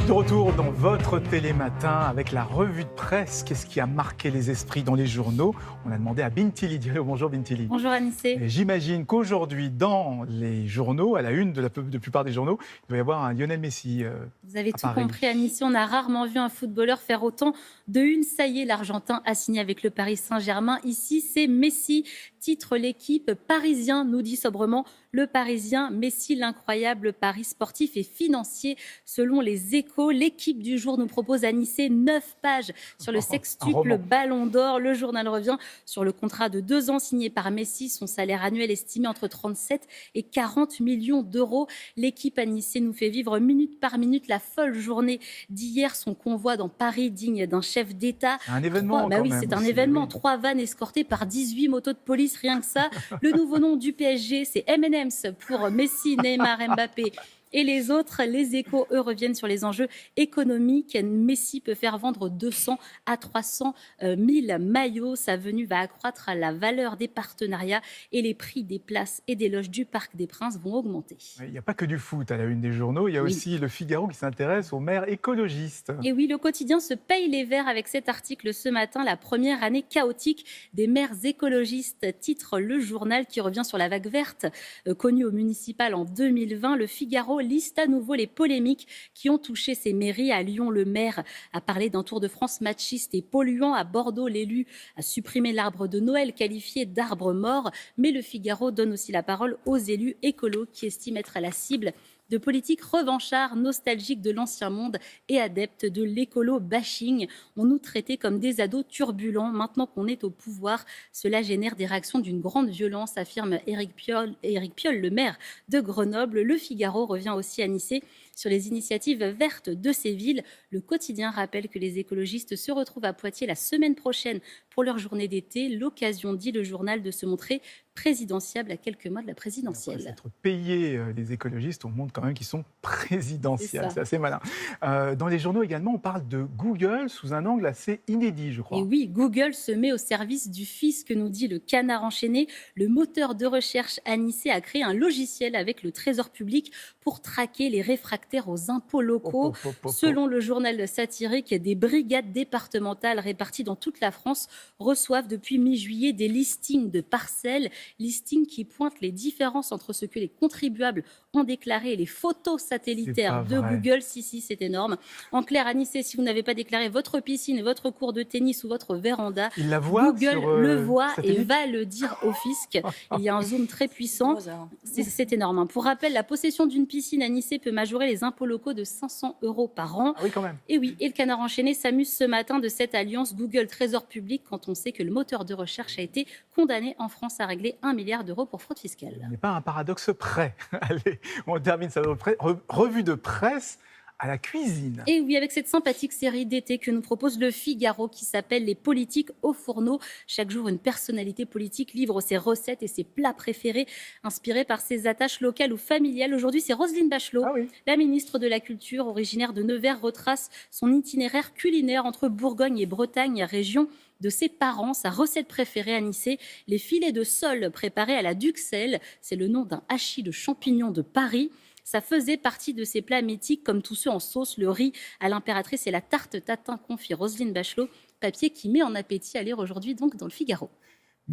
De retour dans votre télématin avec la revue de presse. Qu'est-ce qui a marqué les esprits dans les journaux? On a demandé à Bintili. Bonjour Bintili. Bonjour Anissé. Et j'imagine qu'aujourd'hui, dans les journaux, à la une de la plupart des journaux, il doit y avoir un Lionel Messi. Vous avez à tout Paris. compris Anissé, on a rarement vu un footballeur faire autant de une. Ça y est, l'Argentin a signé avec le Paris Saint-Germain. Ici, c'est Messi, titre l'équipe parisien, nous dit sobrement le Parisien. Messi, l'incroyable pari sportif et financier selon les Échos. L'équipe du jour nous propose Anissé 9 pages sur le sextuple Ballon d'Or. Le journal revient sur le contrat de 2 ans signé par Messi, son salaire annuel estimé entre 37 et 40 millions d'euros. L'équipe Anissé nous fait vivre minute par minute la folle journée d'hier, son convoi dans Paris digne d'un chef d'État. Un événement quand même. C'est un aussi, événement. oui. 3 vannes escortées par 18 motos de police, rien que ça. Le nouveau nom du PSG, c'est M&M's pour Messi, Neymar, Mbappé et les autres. Les Échos, eux, reviennent sur les enjeux économiques. Messi peut faire vendre 200 à 300 000 maillots. Sa venue va accroître la valeur des partenariats et les prix des places et des loges du Parc des Princes vont augmenter. Il n'y a pas que du foot à la une des journaux, il y a aussi le Figaro qui s'intéresse aux maires écologistes. Et oui, le quotidien se paye les verts avec cet article ce matin, la première année chaotique des maires écologistes, titre le journal qui revient sur la vague verte connue au municipal en 2020. Le Figaro liste à nouveau les polémiques qui ont touché ces mairies. À Lyon, le maire a parlé d'un Tour de France machiste et polluant. À Bordeaux, l'élu a supprimé l'arbre de Noël qualifié d'arbre mort. Mais le Figaro donne aussi la parole aux élus écolos qui estiment être à la cible de politiques revanchards, nostalgiques de l'ancien monde et adeptes de l'écolo-bashing. On nous traitait comme des ados turbulents. Maintenant qu'on est au pouvoir, cela génère des réactions d'une grande violence, affirme Éric Piolle, le maire de Grenoble. Le Figaro revient aussi à Anissé sur les initiatives vertes de ces villes. Le quotidien rappelle que les écologistes se retrouvent à Poitiers la semaine prochaine pour leur journée d'été. L'occasion, dit le journal, de se montrer présidentiable à quelques mois de la présidentielle. Être payés, les écologistes, on montre quand même qu'ils sont présidentiels. C'est assez malin. Dans les journaux également, on parle de Google sous un angle assez inédit, je crois. Et oui, Google se met au service du fisc, nous dit le Canard enchaîné. Le moteur de recherche Anissé a créé un logiciel avec le Trésor public pour traquer les réfractaires aux impôts locaux. Selon le journal satirique, des brigades départementales réparties dans toute la France reçoivent depuis mi-juillet des listings de parcelles, listings qui pointent les différences entre ce que les contribuables ont déclaré et les photos satellitaires de Google. Si, c'est énorme. En clair, Anissé, si vous n'avez pas déclaré votre piscine, votre cours de tennis ou votre véranda, Google le voit et va le dire au fisc. Il y a un zoom très puissant. C'est énorme. Pour rappel, la possession d'une piscine à Anissé peut majorer les impôts locaux de 500 € par an. Ah oui, quand même. Et oui, et le Canard enchaîné s'amuse ce matin de cette alliance Google Trésor public quand on sait que le moteur de recherche a été condamné en France à régler 1 milliard d'euros pour fraude fiscale. On n'est pas un paradoxe près. Allez, on termine sa revue de presse à la cuisine. Et oui, avec cette sympathique série d'été que nous propose le Figaro qui s'appelle Les politiques au fourneau. Chaque jour, une personnalité politique livre ses recettes et ses plats préférés inspirés par ses attaches locales ou familiales. Aujourd'hui, c'est Roselyne Bachelot, la ministre de la Culture, originaire de Nevers, retrace son itinéraire culinaire entre Bourgogne et Bretagne, région de ses parents. Sa recette préférée, Anissé, les filets de sole préparés à la Duxelles. C'est le nom d'un hachis de champignons de Paris. Ça faisait partie de ses plats mythiques comme tous ceux en sauce, le riz à l'impératrice et la tarte tatin, confie Roselyne Bachelot. Papier qui met en appétit à lire aujourd'hui donc dans le Figaro.